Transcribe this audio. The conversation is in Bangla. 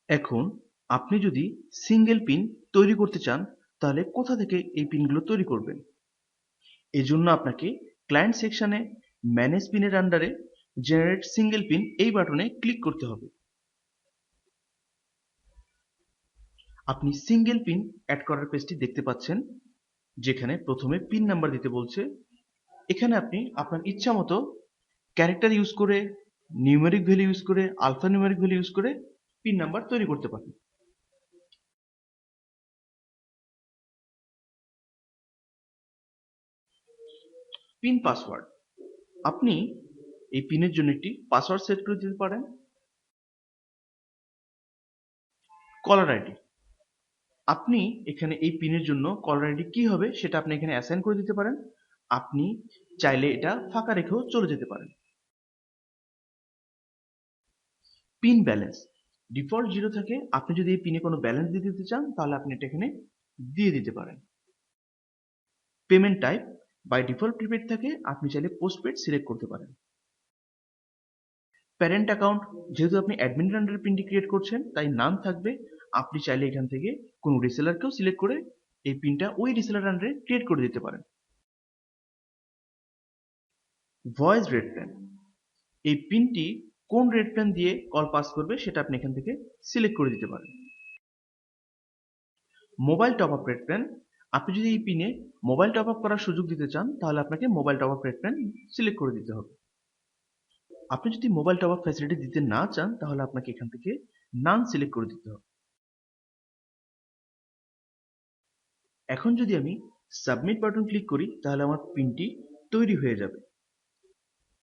এখন আপনি যদি সিঙ্গেল পিন তৈরি করতে চান তাহলে কোথা থেকে এই পিনগুলো তৈরি করবেন? এজন্য আপনাকে ক্লায়েন্ট সেকশনে ম্যানেজ পিনের আন্ডারে জেনারেট সিঙ্গেল পিন এই বাটনে ক্লিক করতে হবে। আপনি সিঙ্গেল পিন অ্যাড করার পেজটি দেখতে পাচ্ছেন, যেখানে প্রথমে পিন নাম্বার দিতে বলছে। এখানে আপনি আপনার ইচ্ছা মতো ক্যারেক্টার ইউজ করে, নিউমেরিক ভ্যালু ইউজ করে, আলফা নিউমেরিক ভ্যালু ইউজ করে পিন নাম্বার তৈরি করতে পারেন। পিন পাসওয়ার্ড, আপনি এই পিনের জন্য একটি পাসওয়ার্ড সেট করে দিতে পারেন। কলার আইডি, আপনি এখানে এই পিনের জন্য কলার আইডি কি হবে সেটা আপনি এখানে অ্যাসাইন করে দিতে পারেন। আপনি চাইলে এটা ফাঁকা রেখেও চলে যেতে পারেন। পিন ব্যালেন্স, ডিফল্ট 0 থাকে। আপনি যদি এই পিনে কোনো ব্যালেন্স দিয়ে দিতে চান তাহলে আপনি এটা এখানে দিয়ে দিতে পারেন। Payment type, by default prepaid থাকে, আপনি চাইলে পোস্টপেড সিলেক্ট করতে পারেন। প্যারেন্ট অ্যাকাউন্ট, যেহেতু আপনি অ্যাডমিনের আন্ডারে পিনটি ক্রিয়েট করছেন তাই নাম থাকবে। আপনি চাইলে এখান থেকে কোনো রিসেলারকেও সিলেক্ট করে এই পিনটা ওই রিসেলার আন্ডারে ক্রিয়েট করে দিতে পারেন। ভয়েস রেট প্ল্যান, এই পিনটি কোন রেট প্ল্যান দিয়ে কল পাস করবে সেটা আপনি এখান থেকে সিলেক্ট করে দিতে পারেন। Mobile top up rate plan, আপনি যদি এই পিনে মোবাইল টপ আপ করার সুযোগ দিতে চান তাহলে আপনাকে mobile top up rate plan select করে দিতে হবে। আপনি যদি মোবাইল টপ আপ ফ্যাসিলিটি দিতে না চান তাহলে আপনাকে এখান থেকে নান সিলেক্ট করে দিতে হবে। এখন যদি আমি সাবমিট বাটন ক্লিক করি তাহলে আমার পিনটি তৈরি হয়ে যাবে।